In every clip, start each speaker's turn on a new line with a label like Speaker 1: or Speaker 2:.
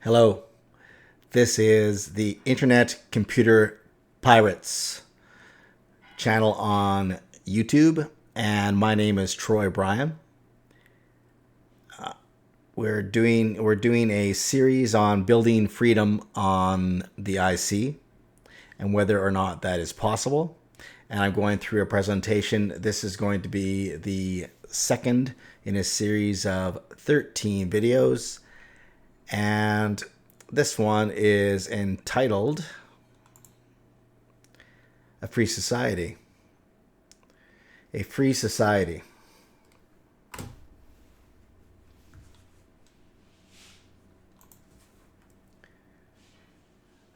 Speaker 1: Hello, this is the Internet Computer Pirates channel on YouTube, and my name is Troy Bryan. We're doing a series on building freedom on the IC and whether or not that is possible. And I'm going through a presentation. This is going to be the second in a series of 13 videos. And this one is entitled A Free Society. A Free Society.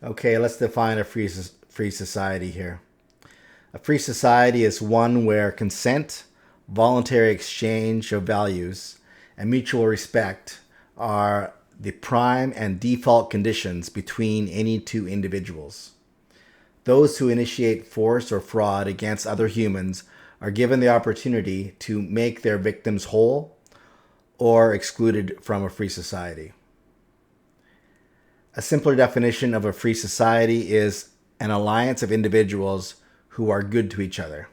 Speaker 1: Okay, let's define a free society here. A free society is one where consent, voluntary exchange of values, and mutual respect are the prime and default conditions between any two individuals. Those who initiate force or fraud against other humans are given the opportunity to make their victims whole or excluded from a free society. A simpler definition of a free society is an alliance of individuals who are good to each other.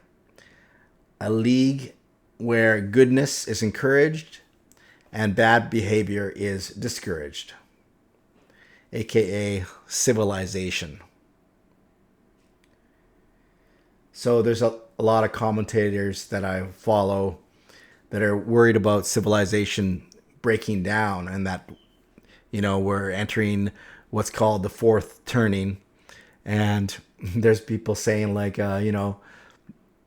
Speaker 1: A league where goodness is encouraged and bad behavior is discouraged, aka civilization. So there's a lot of commentators that I follow that are worried about civilization breaking down, and that we're entering what's called the fourth turning. And there's people saying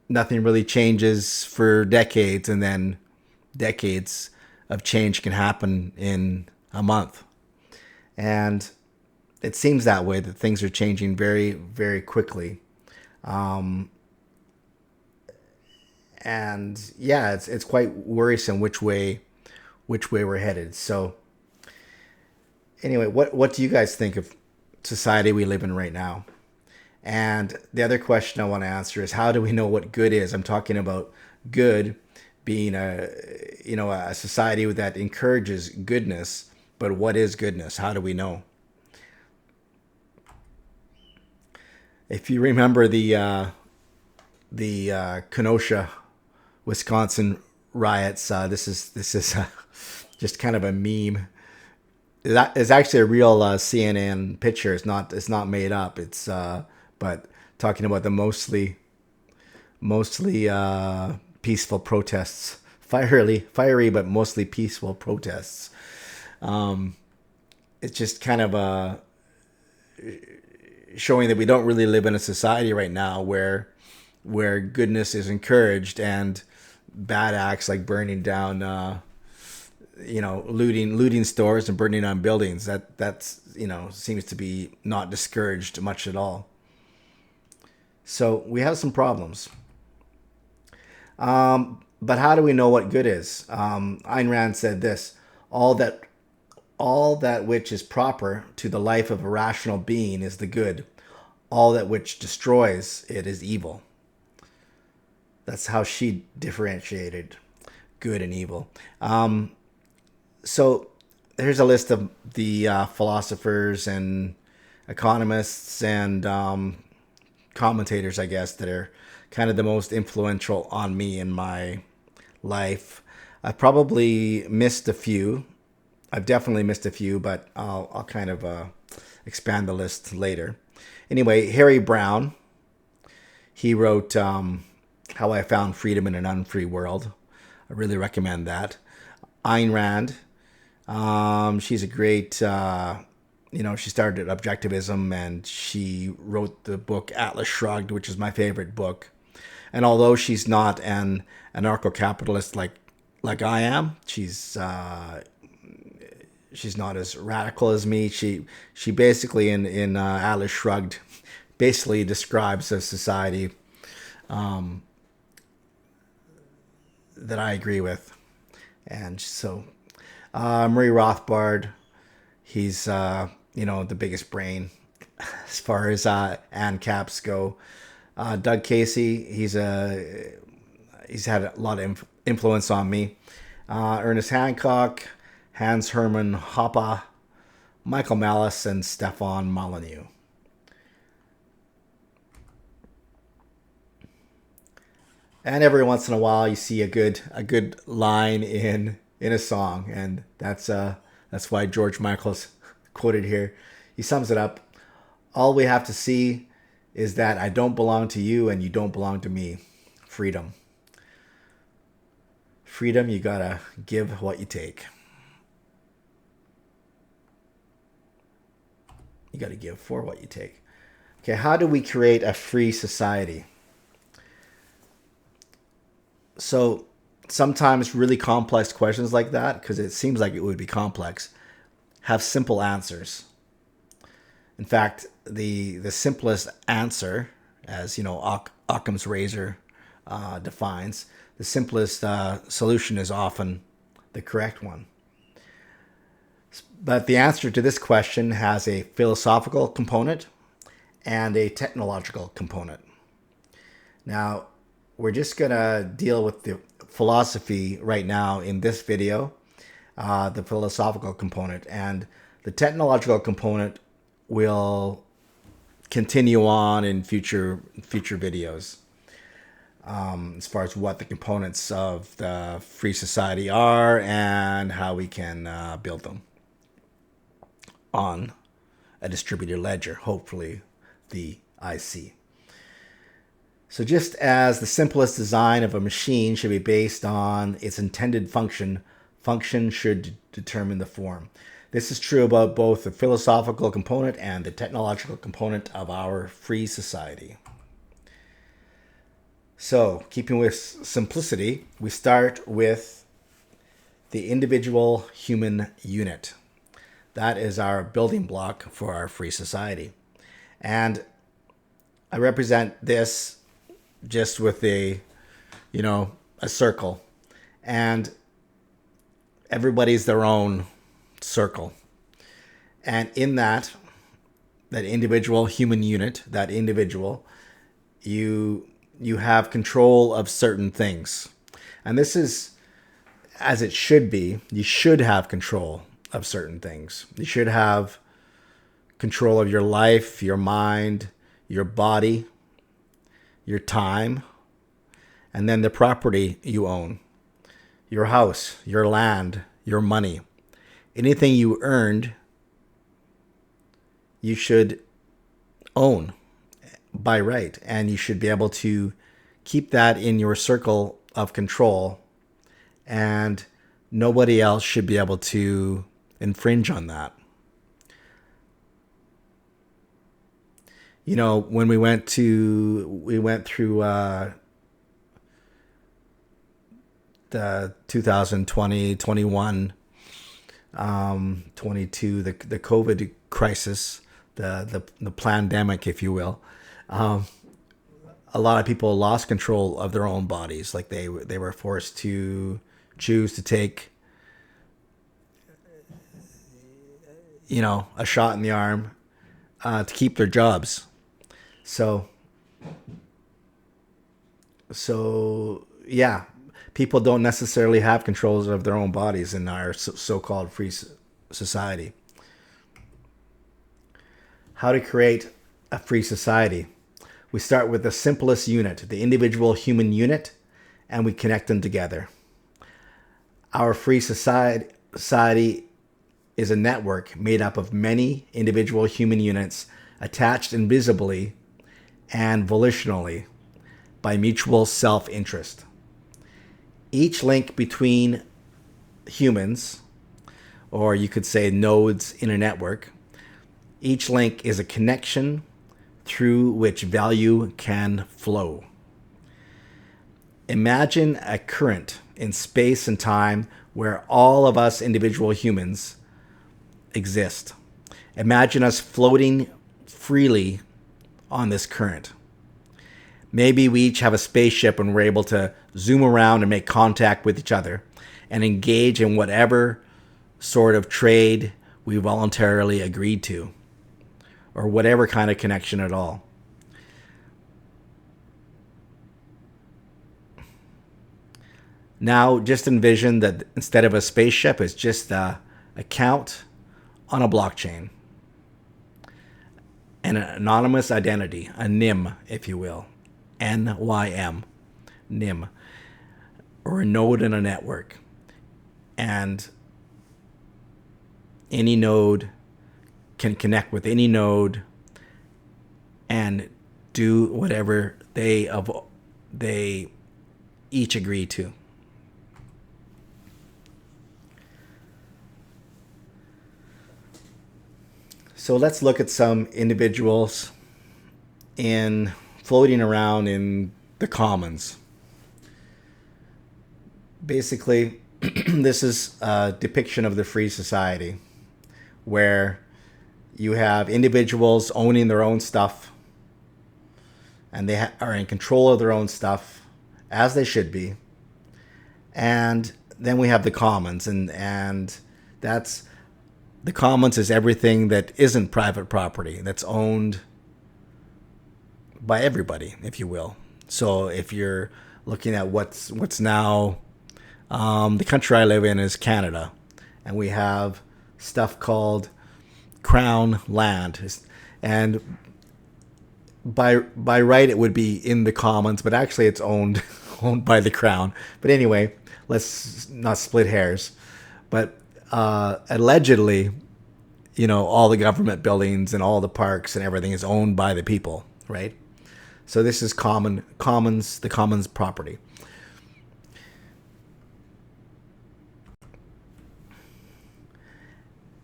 Speaker 1: nothing really changes for decades, and then decades of change can happen in a month. And it seems that way, that things are changing very, very quickly. And yeah, it's quite worrisome which way we're headed. So anyway, what do you guys think of society we live in right now? And the other question I want to answer is, how do we know what good is? I'm talking about good being a society that encourages goodness, but what is goodness? How do we know? If you remember the Kenosha, Wisconsin riots, this is just kind of a meme. It's actually a real CNN picture. It's not made up. It's but talking about the mostly peaceful protests, fiery but mostly peaceful protests. It's just kind of showing that we don't really live in a society right now where goodness is encouraged, and bad acts like burning down looting stores and burning down buildings, that's seems to be not discouraged much at all. So we have some problems. But how do we know what good is? Ayn Rand said this: all that which is proper to the life of a rational being is the good. All that which destroys it is evil. That's how she differentiated good and evil. So here's a list of the philosophers and economists and commentators, I guess, that are kind of the most influential on me in my life. I've probably missed a few. I've definitely missed a few, but I'll kind of expand the list later. Anyway, Harry Brown, he wrote How I Found Freedom in an Unfree World. I really recommend that. Ayn Rand, she's a great, she started Objectivism, and she wrote the book Atlas Shrugged, which is my favorite book. And although she's not an anarcho-capitalist like I am, she's not as radical as me. She basically in Atlas Shrugged basically describes a society that I agree with. And so Murray Rothbard, he's the biggest brain as far as ANCAPs go. Doug Casey, he's had a lot of influence on me. Ernest Hancock, Hans Hermann Hoppe, Michael Malice and Stefan Molyneux. And every once in a while, you see a good line in a song, and that's why George Michael's quoted here. He sums it up: "All we have to see is that I don't belong to you, and you don't belong to me. Freedom. Freedom. You gotta give what you take. You gotta give for what you take." Okay, how do we create a free society? So sometimes really complex questions like that, because it seems like it would be complex, have simple answers. In fact, the simplest answer, as you know, Occam's razor defines, the simplest solution is often the correct one. But the answer to this question has a philosophical component and a technological component. Now, we're just going to deal with the philosophy right now in this video, the philosophical component. And the technological component will continue on in future videos, as far as what the components of the free society are and how we can build them on a distributed ledger, hopefully the IC. So just as the simplest design of a machine should be based on its intended function, function should determine the form. This is true about both the philosophical component and the technological component of our free society. So, keeping with simplicity, we start with the individual human unit. That is our building block for our free society. And I represent this just with a circle, and everybody's their own circle. And in that individual human unit, that individual, you have control of certain things. And this is as it should be. You should have control of certain things. You should have control of your life, your mind, your body, your time, and then the property you own, your house, your land, your money. Anything you earned, you should own by right, and you should be able to keep that in your circle of control, and nobody else should be able to infringe on that. You know, when we went through the 2020, 21, 22, the COVID crisis, the pandemic, if you will. A lot of people lost control of their own bodies. Like they were forced to choose to take, a shot in the arm to keep their jobs. So yeah, people don't necessarily have controls of their own bodies in our so-called free society. How to create a free society? We start with the simplest unit, the individual human unit, and we connect them together. Our free society is a network made up of many individual human units attached invisibly and volitionally by mutual self-interest. Each link between humans, or you could say nodes in a network, each link is a connection through which value can flow. Imagine a current in space and time where all of us individual humans exist. Imagine us floating freely on this current. Maybe we each have a spaceship and we're able to zoom around and make contact with each other and engage in whatever sort of trade we voluntarily agreed to, or whatever kind of connection at all. Now, just envision that instead of a spaceship, it's just a count on a blockchain, an anonymous identity, a NIM, if you will, NYM, NIM, or a node in a network. And any node can connect with any node and do whatever they each agree to. So let's look at some individuals floating around in the commons. Basically, this is a depiction of the free society where you have individuals owning their own stuff, and they are in control of their own stuff, as they should be. And then we have the commons, and that's the commons is everything that isn't private property, that's owned by everybody, if you will. So if you're looking at what's now the country I live in is Canada, and we have stuff called Crown land, and by right it would be in the commons, but actually it's owned by the Crown. But anyway, let's not split hairs. But allegedly, all the government buildings and all the parks and everything is owned by the people, right? So this is the commons property.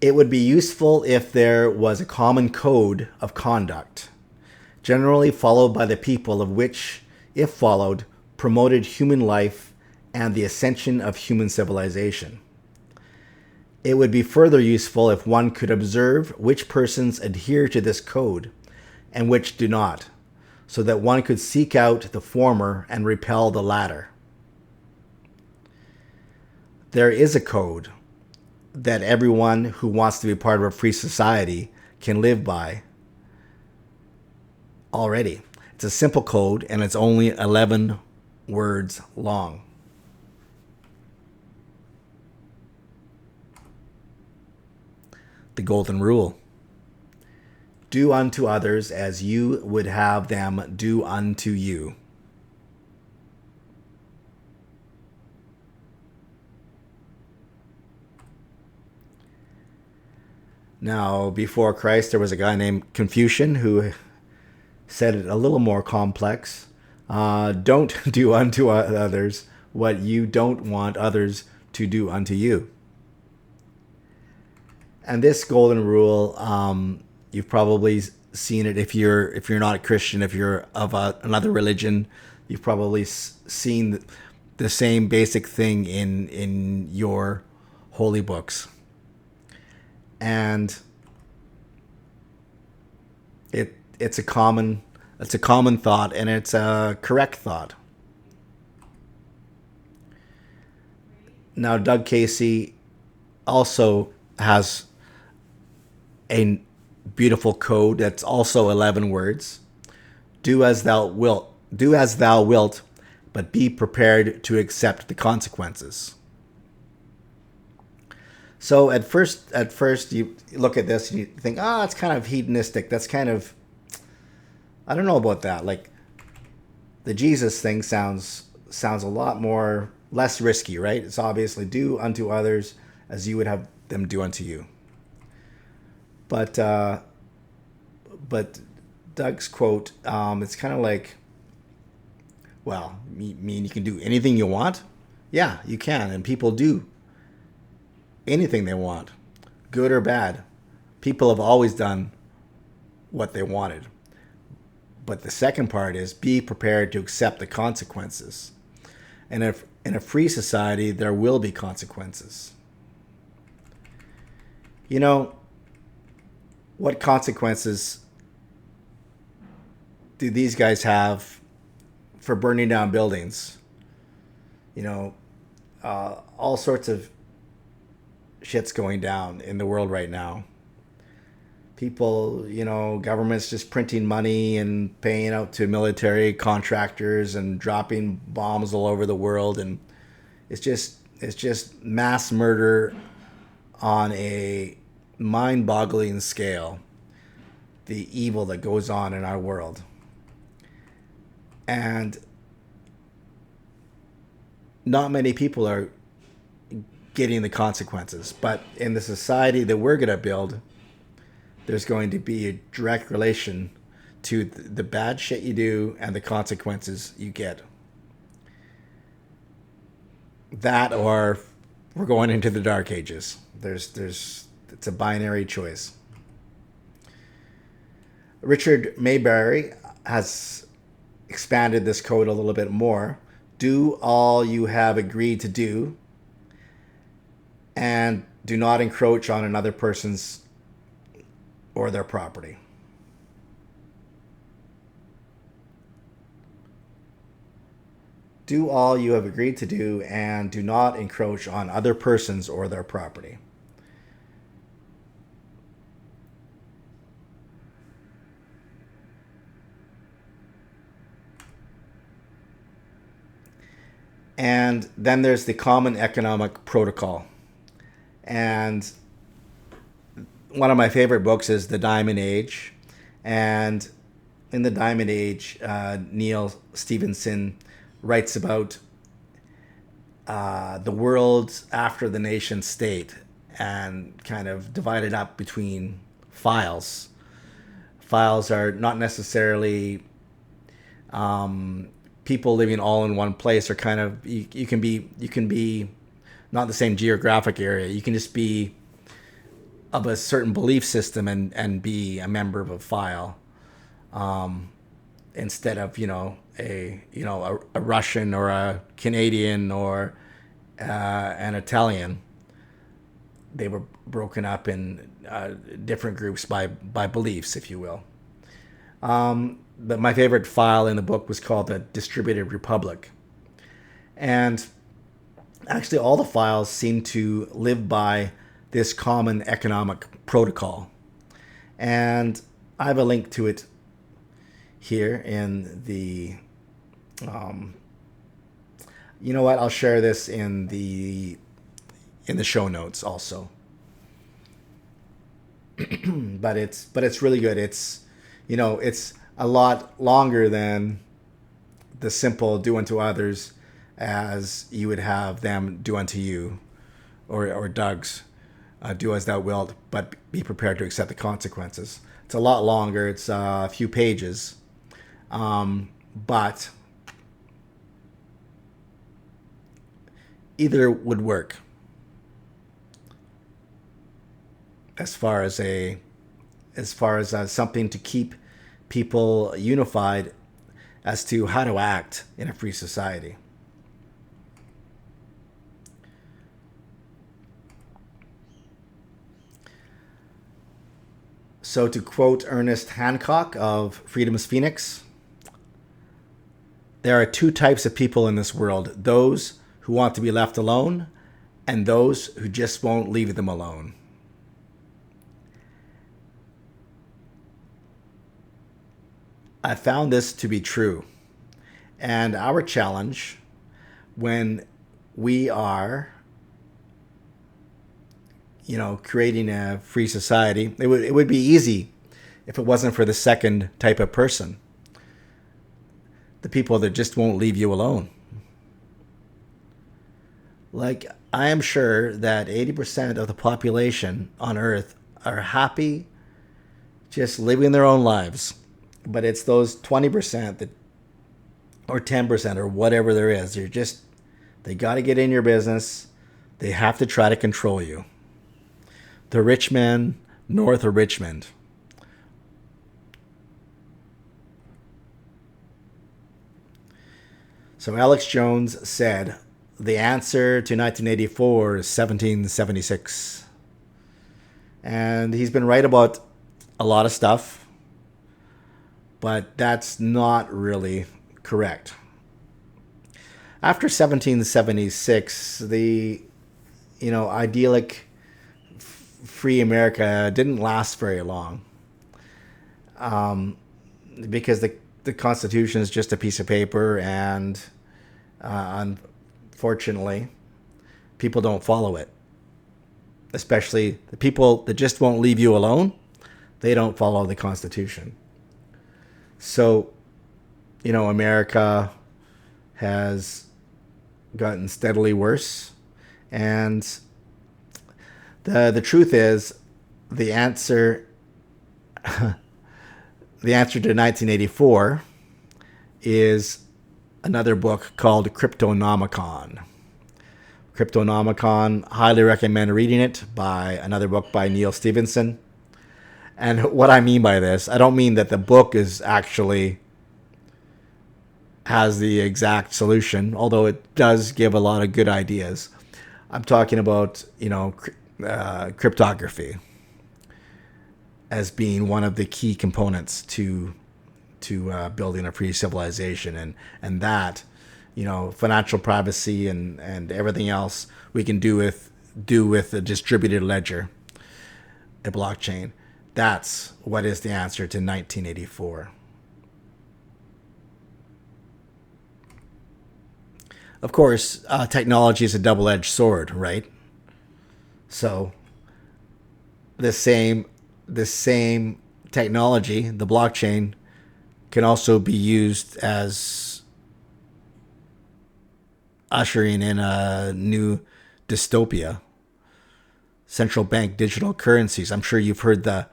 Speaker 1: It would be useful if there was a common code of conduct, generally followed by the people, of which, if followed, promoted human life and the ascension of human civilization. It would be further useful if one could observe which persons adhere to this code and which do not, so that one could seek out the former and repel the latter. There is a code that everyone who wants to be part of a free society can live by already. It's a simple code, and it's only 11 words long. The golden rule. Do unto others as you would have them do unto you. Now, before Christ, there was a guy named Confucian who said it a little more complex. Don't do unto others what you don't want others to do unto you. And this golden rule, you've probably seen it if you're not a Christian, if you're of another religion, you've probably seen the same basic thing in your holy books. And it's a common thought, and it's a correct thought. Now, Doug Casey also has a beautiful code that's also 11 words. Do as thou wilt, but be prepared to accept the consequences. So at first you look at this and you think, it's kind of hedonistic. That's kind of, I don't know about that. Like, the Jesus thing sounds a lot less risky, right? It's obviously do unto others as you would have them do unto you. But Doug's quote, it's kind of like, well, mean you can do anything you want? Yeah, you can, and people do anything they want, good or bad. People have always done what they wanted. But the second part is be prepared to accept the consequences. And if in a free society, there will be consequences. What consequences do these guys have for burning down buildings? All sorts of shit's going down in the world right now. People, governments just printing money and paying out to military contractors and dropping bombs all over the world, and it's just mass murder on a mind-boggling scale the evil that goes on in our world. And not many people are getting the consequences. But in the society that we're going to build, there's going to be a direct relation to the bad shit you do and the consequences you get. That, or we're going into the dark ages. It's a binary choice. Richard Maybury has expanded this code a little bit more. Do all you have agreed to do, and do not encroach on another person's or their property. Do all you have agreed to do, and do not encroach on other persons or their property. And then there's the Common Economic Protocol. And one of my favorite books is The Diamond Age. And in The Diamond Age, Neil Stephenson writes about the world after the nation state, and kind of divided up between files. Files are not necessarily people living all in one place, or kind of you can be not the same geographic area. You can just be of a certain belief system and be a member of a file, instead of a Russian or a Canadian or an Italian. They were broken up in different groups by beliefs, if you will. But my favorite file in the book was called the Distributed Republic. And actually all the files seem to live by this common economic protocol. And I have a link to it here in the... you know what? I'll share this in the show notes also. but it's really good. It's a lot longer than the simple do unto others as you would have them do unto you, or Doug's do as thou wilt, but be prepared to accept the consequences. It's a lot longer. It's a few pages, but either would work as far as something to keep people unified as to how to act in a free society. So to quote Ernest Hancock of Freedom's Phoenix, there are two types of people in this world: those who want to be left alone, and those who just won't leave them alone. I found this to be true. And our challenge when we are, creating a free society, it would be easy if it wasn't for the second type of person. The people that just won't leave you alone. Like, I am sure that 80% of the population on Earth are happy just living their own lives. But it's those 20% that, or 10% or whatever there is, they got to get in your business. They have to try to control you. The rich men north of Richmond. So Alex Jones said, the answer to 1984 is 1776. And he's been right about a lot of stuff, but that's not really correct. After 1776, the idyllic free America didn't last very long, because the Constitution is just a piece of paper, and unfortunately, people don't follow it. especially the people that just won't leave you alone, they don't follow the Constitution. So, America has gotten steadily worse. And the truth is, the answer the answer to 1984 is another book called Cryptonomicon. Cryptonomicon, highly recommend reading it, by another book by Neil Stephenson. And what I mean by this, I don't mean that the book is actually has the exact solution, although it does give a lot of good ideas. I'm talking about, cryptography as being one of the key components to building a free civilization, and that, financial privacy and everything else we can do with a distributed ledger, a blockchain. That's what is the answer to 1984. Of course, technology is a double-edged sword, right? So the same technology, the blockchain, can also be used as ushering in a new dystopia. Central bank digital currencies. I'm sure you've heard the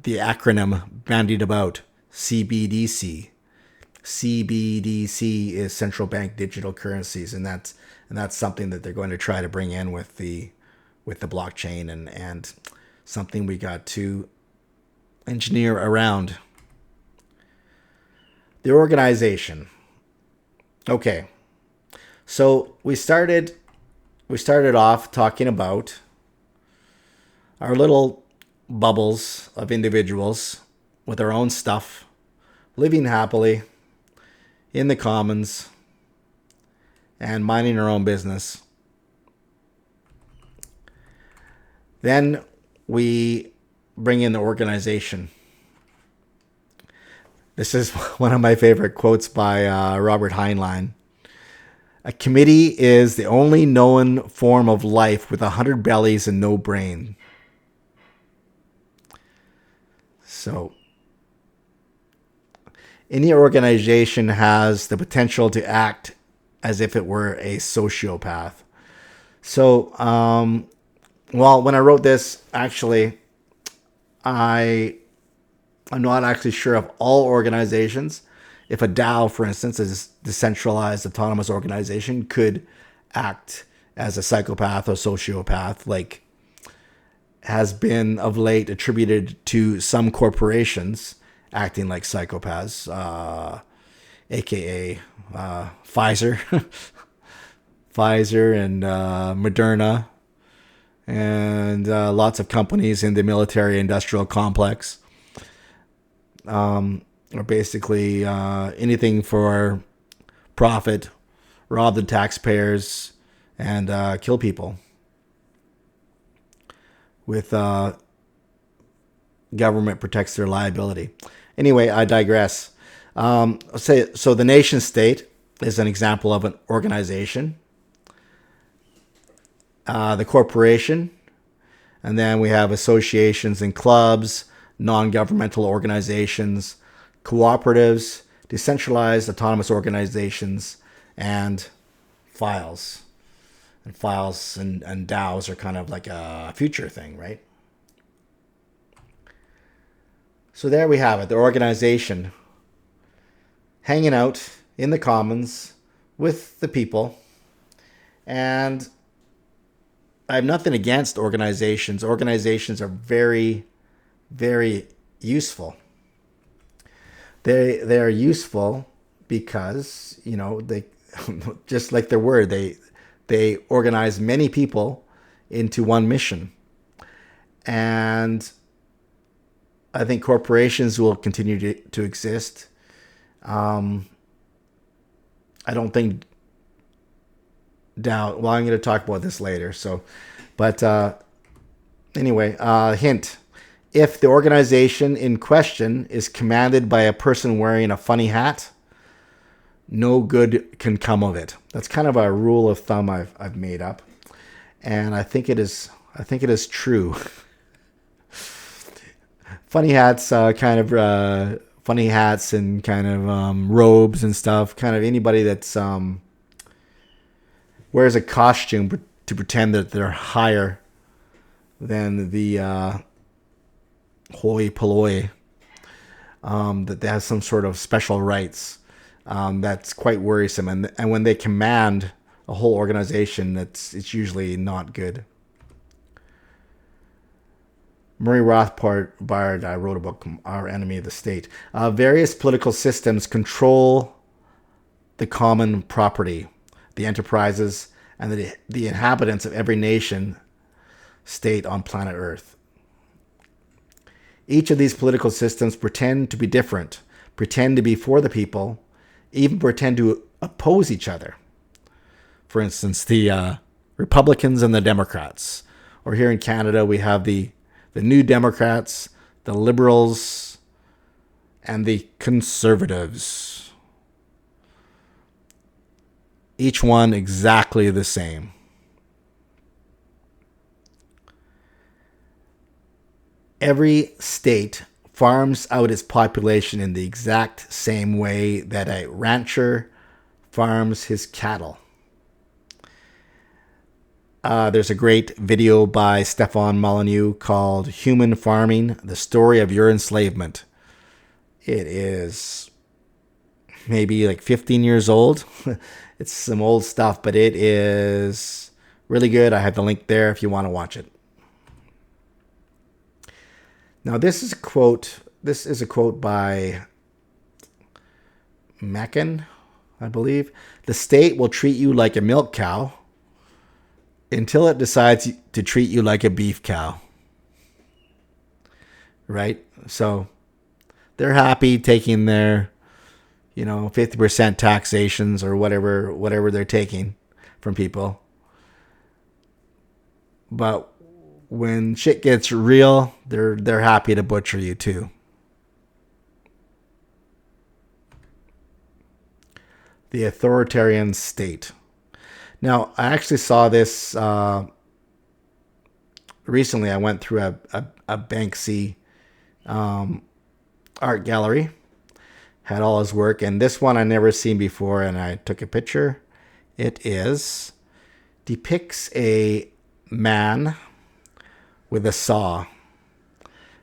Speaker 1: acronym bandied about, CBDC. CBDC is central bank digital currencies, and that's something that they're going to try to bring in with the blockchain, and something we got to engineer around. The organization. Okay, so we started off talking about our little bubbles of individuals with our own stuff, living happily in the commons and minding our own business. Then we bring in the organization. This is one of my favorite quotes by Robert Heinlein. A committee is the only known form of life with 100 bellies and no brain. So, any organization has the potential to act as if it were a sociopath. So, when I wrote this, actually, I'm not actually sure of all organizations. If a DAO, for instance, a decentralized autonomous organization, could act as a psychopath or sociopath, like has been of late attributed to some corporations acting like psychopaths, aka Pfizer, and Moderna, and lots of companies in the military-industrial complex. Or basically anything for profit, rob the taxpayers, and kill people with government protects their liability. Anyway, I digress. So the nation state is an example of an organization. The corporation, and then we have associations and clubs, non-governmental organizations, cooperatives, decentralized autonomous organizations, and files. And files and DAOs are kind of like a future thing, right? So there we have it, the organization hanging out in the commons with the people. And I have nothing against organizations. Organizations are very, very useful. They are useful because, they just like their word, they organize many people into one mission. And I think corporations will continue to exist. I don't think DAO. Well, I'm going to talk about this later. Anyway, hint. If the organization in question is commanded by a person wearing a funny hat, no good can come of it. That's kind of a rule of thumb I've made up, and I think it is I think it is true. Funny hats, funny hats and kind of robes and stuff. Kind of anybody that's wears a costume to pretend that they're higher than the hoi polloi, that they have some sort of special rights. That's quite worrisome, and when they command a whole organization, it's usually not good. Murray Rothbard wrote a book, Our Enemy of the State. Various political systems control the common property, the enterprises, and the inhabitants of every nation state on planet Earth. Each of these political systems pretend to be different, pretend to be for the people, even pretend to oppose each other. For instance, the Republicans and the Democrats. Or here in Canada, we have the New Democrats, the Liberals, and the Conservatives. Each one exactly the same. Every state farms out its population in the exact same way that a rancher farms his cattle. There's a great video by Stefan Molyneux called Human Farming, The Story of Your Enslavement. It is maybe like 15 years old. It's some old stuff, but it is really good. I have the link there if you want to watch it. Now, this is a quote. This is a quote by Mackin, I believe. The state will treat you like a milk cow until it decides to treat you like a beef cow. Right? So they're happy taking their, 50% taxations or whatever they're taking from people. But when shit gets real, they're happy to butcher you too. The authoritarian state. Now, I actually saw this recently. I went through a Banksy art gallery, had all his work, and this one I never seen before, and I took a picture. It depicts a man with a saw,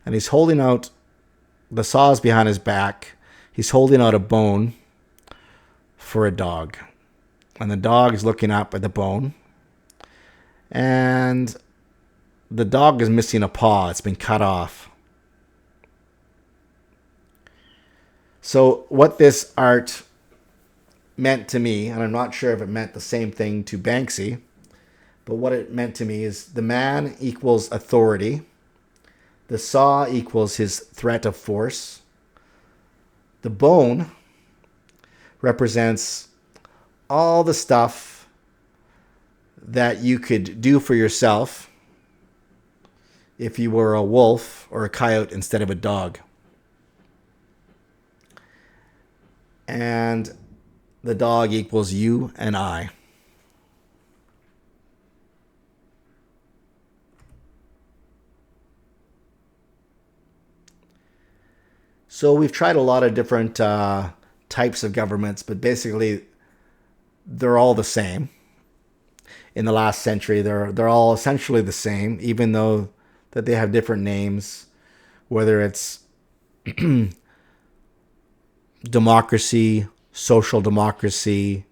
Speaker 1: and he's holding out, the saw is behind his back. He's holding out a bone for a dog. And the dog is looking up at the bone. And the dog is missing a paw. It's been cut off. So what this art meant to me, and I'm not sure if it meant the same thing to Banksy, but what it meant to me is the man equals authority. The saw equals his threat of force. The bone represents all the stuff that you could do for yourself if you were a wolf or a coyote instead of a dog. And the dog equals you and I. So we've tried a lot of different types of governments, but basically they're all the same. In the last century, they're all essentially the same, even though that they have different names, whether it's democracy, social democracy,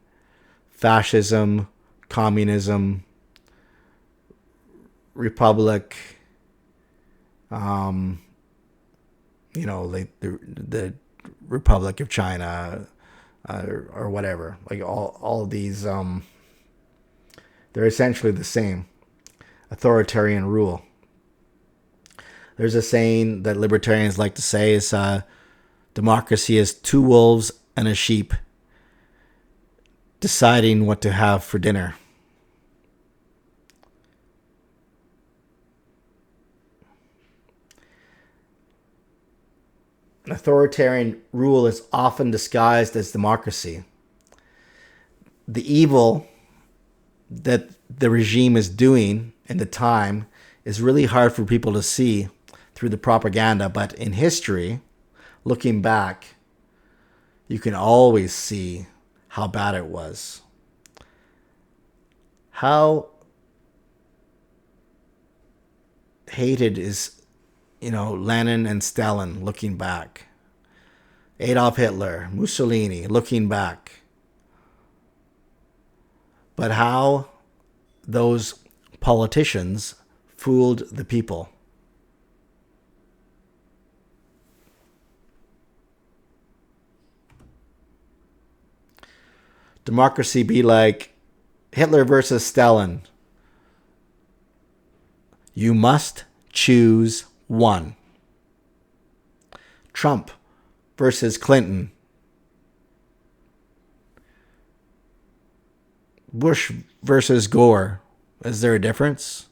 Speaker 1: fascism, communism, republic, like the Republic of China, or whatever. Like all of these, they're essentially the same. Authoritarian rule. There's a saying that libertarians like to say is democracy is two wolves and a sheep deciding what to have for dinner. Authoritarian rule is often disguised as democracy. The evil that the regime is doing in the time is really hard for people to see through the propaganda. But in history, looking back, you can always see how bad it was. How hated is, Lenin and Stalin looking back. Adolf Hitler, Mussolini looking back. But how those politicians fooled the people. Democracy be like Hitler versus Stalin. You must choose one. Trump versus Clinton. Bush versus Gore. Is there a difference?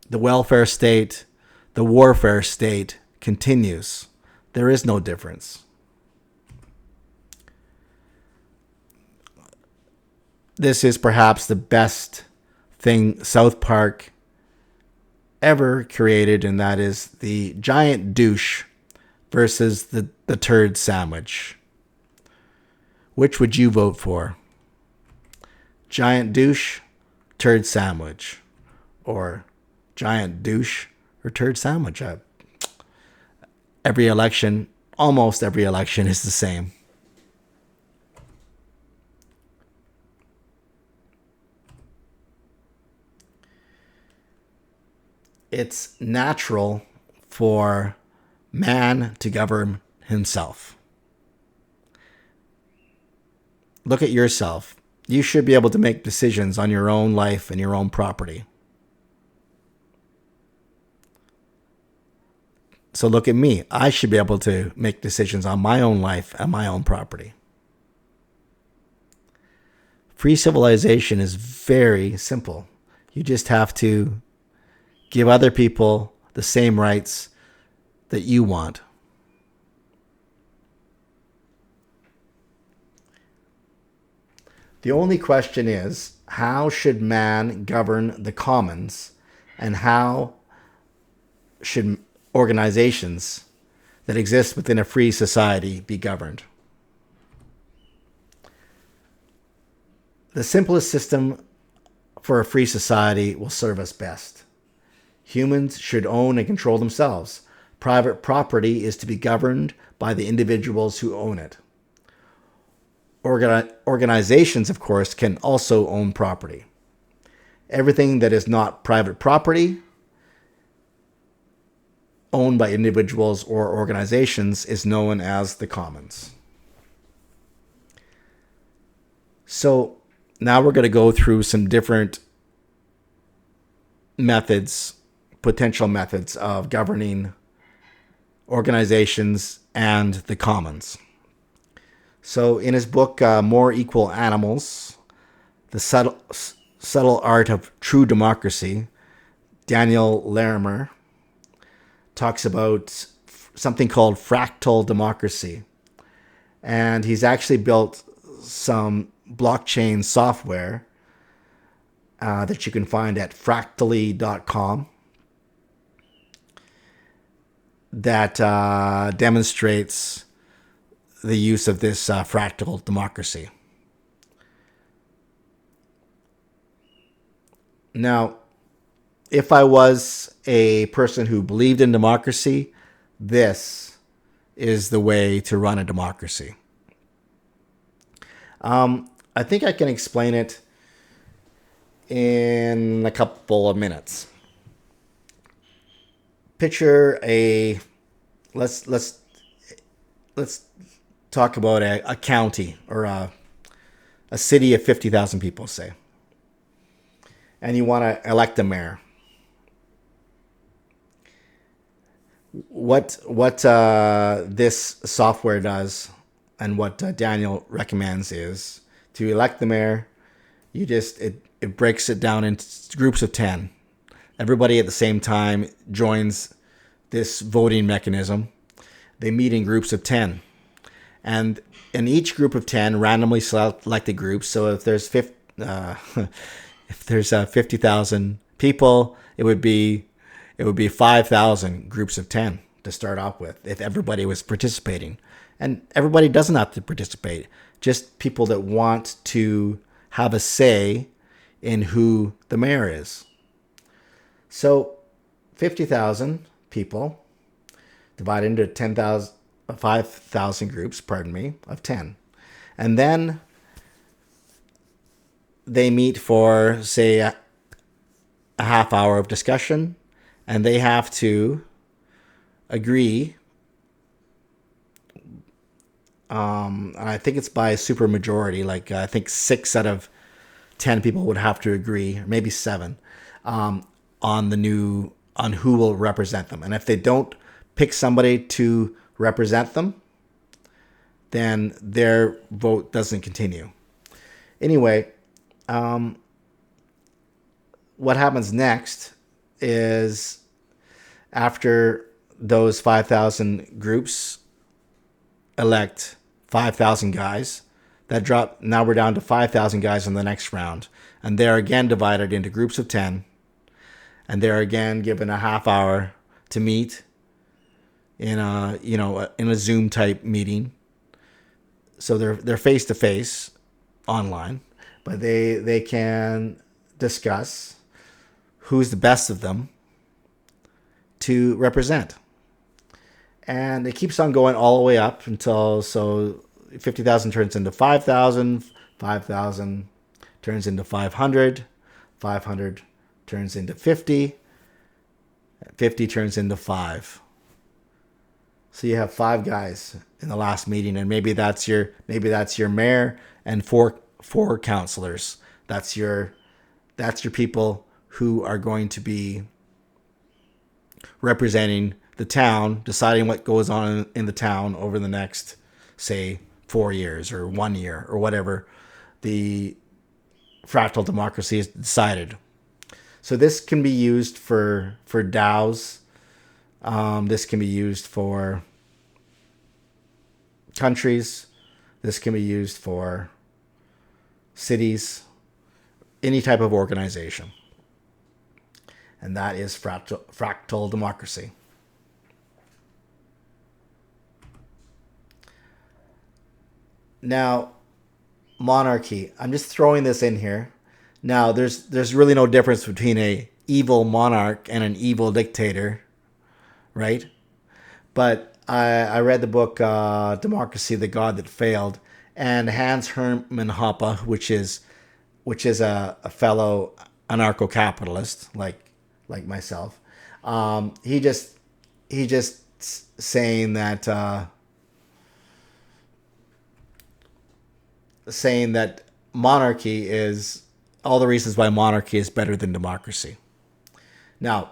Speaker 1: The welfare state, the warfare state continues. There is no difference. This is perhaps the best thing South Park ever created, and that is the giant douche versus the turd sandwich. Which would you vote for? Giant douche, turd sandwich, or giant douche or turd sandwich? Every election, almost every election is the same. It's natural for man to govern himself. Look at yourself. You should be able to make decisions on your own life and your own property. So look at me. I should be able to make decisions on my own life and my own property. Free civilization is very simple. You just have to give other people the same rights that you want. The only question is, how should man govern the commons, and how should organizations that exist within a free society be governed? The simplest system for a free society will serve us best. Humans should own and control themselves. Private property is to be governed by the individuals who own it. Organizations, of course, can also own property. Everything that is not private property, owned by individuals or organizations, is known as the commons. So now we're going to go through some different methods, potential methods of governing organizations and the commons. So in his book, More Equal Animals, The Subtle Art of True Democracy, Daniel Larimer talks about something called fractal democracy. And he's actually built some blockchain software that you can find at fractally.com that demonstrates the use of this fractal democracy. Now, if I was a person who believed in democracy, this is the way to run a democracy. I think I can explain it in a couple of minutes. Picture let's talk about a county or a city of 50,000 people, say. And you want to elect a mayor. What this software does, and what Daniel recommends, is to elect the mayor. You just it breaks it down into groups of 10. Everybody at the same time joins this voting mechanism. They meet in groups of 10. And in each group of 10, randomly selected groups. So if there's If there's 50,000 people, it would be 5,000 groups of 10 to start off with if everybody was participating. And everybody doesn't have to participate, just people that want to have a say in who the mayor is. So 50,000 people divided into 5,000 groups, of 10. And then they meet for, say, a half hour of discussion, and they have to agree. And I think it's by super majority. Like, I think 6 out of 10 people would have to agree, or maybe 7, on who will represent them. And if they don't pick somebody to represent them, then their vote doesn't continue. Anyway, what happens next is, after those 5,000 groups elect 5,000 guys, now we're down to 5,000 guys in the next round. And they're again divided into groups of 10. And they're again given a half hour to meet in a Zoom type meeting. So they're face to face online, but they can discuss who's the best of them to represent. And it keeps on going all the way up until 50,000 turns into 5,000, 5,000 turns into 500, 500 turns into 50, 50 turns into 5. So you have 5 guys in the last meeting, and maybe that's your mayor and four councilors. That's your people who are going to be representing the town, deciding what goes on in the town over the next, say, 4 years or 1 year or whatever the fractal democracy has decided. So this can be used for DAOs. This can be used for countries. This can be used for cities, any type of organization. And that is fractal democracy. Now, monarchy. I'm just throwing this in here. Now, there's really no difference between a evil monarch and an evil dictator, right? But I read the book Democracy: The God That Failed, and Hans Hermann Hoppe, which is a fellow anarcho-capitalist like myself. He just saying that monarchy is all the reasons why monarchy is better than democracy. Now,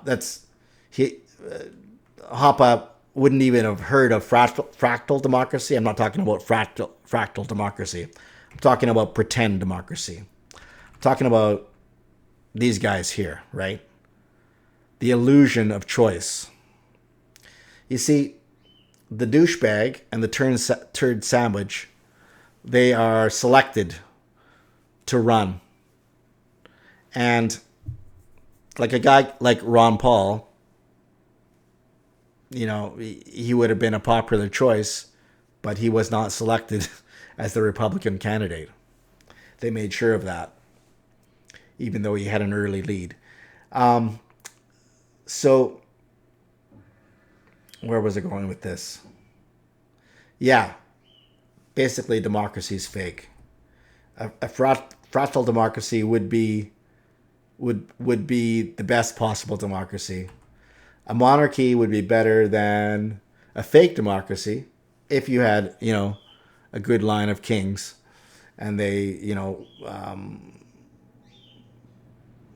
Speaker 1: Hoppe wouldn't even have heard of fractal democracy. I'm not talking about fractal democracy. I'm talking about pretend democracy. I'm talking about these guys here, right? The illusion of choice. You see, the douchebag and the turd sandwich, they are selected to run. And like a guy like Ron Paul, he would have been a popular choice, but he was not selected as the Republican candidate. They made sure of that, even though he had an early lead. So, where was I going with this? Yeah, basically democracy is fake. A fractal democracy would be the best possible democracy. A monarchy would be better than a fake democracy if you had, a good line of kings, and they,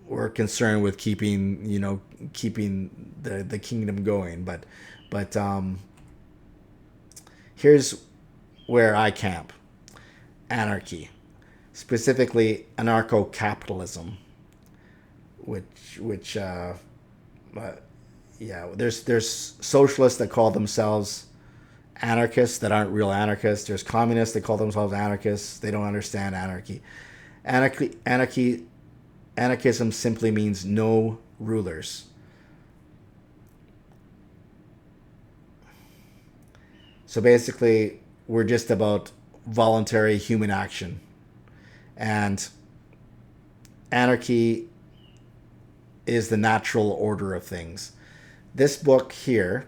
Speaker 1: were concerned with keeping the kingdom going. But here's where I camp: anarchy, specifically anarcho-capitalism, which there's socialists that call themselves anarchists that aren't real anarchists. There's communists that call themselves anarchists. They don't understand anarchy. Anarchy Anarchism simply means no rulers. So basically, we're just about voluntary human action. And anarchy is the natural order of things. This book here,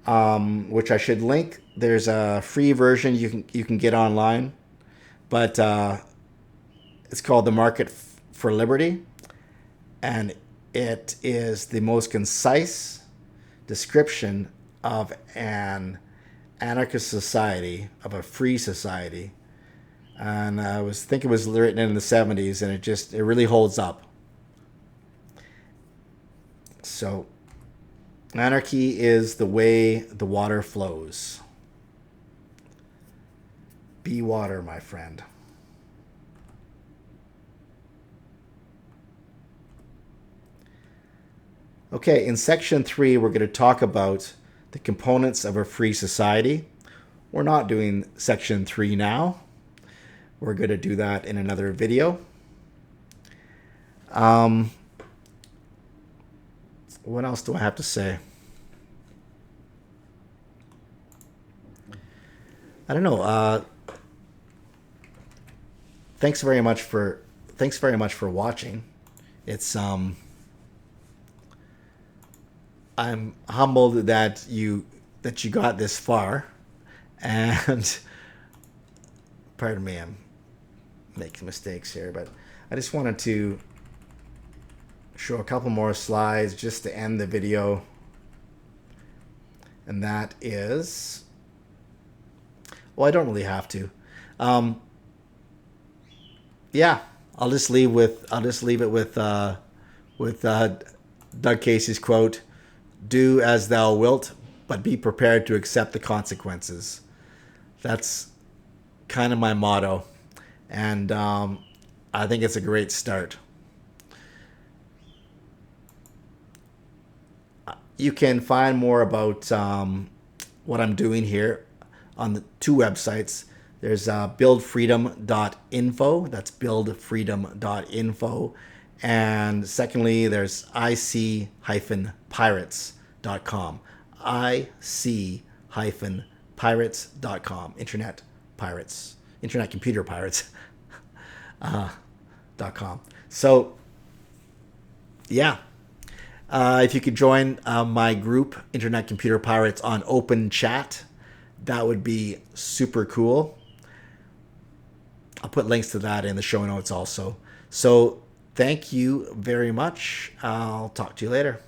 Speaker 1: which I should link, there's a free version you can get online, but it's called The Market for Liberty, and it is the most concise description of an anarchist society, of a free society. And I think it was written in the 70s, and it really holds up. So, anarchy is the way the water flows. Be water, my friend. Okay, in section 3, we're going to talk about the components of a free society. We're not doing section 3 now. We're going to do that in another video. What else do I have to say? I don't know. Thanks very much for watching. It's I'm humbled that you got this far, and pardon me, I'm making mistakes here, but I just wanted to show a couple more slides just to end the video, and that is, well, I don't really have to. Yeah, I'll just leave it with Doug Casey's quote: "Do as thou wilt, but be prepared to accept the consequences." That's kind of my motto, and I think it's a great start. You can find more about what I'm doing here on the 2 websites. There's buildfreedom.info. That's buildfreedom.info. And secondly, there's ic-pirates.com. ic-pirates.com. Internet pirates. Internet computer pirates. .com. So, yeah. If you could join my group, Internet Computer Pirates, on Open Chat, that would be super cool. I'll put links to that in the show notes also. So thank you very much. I'll talk to you later.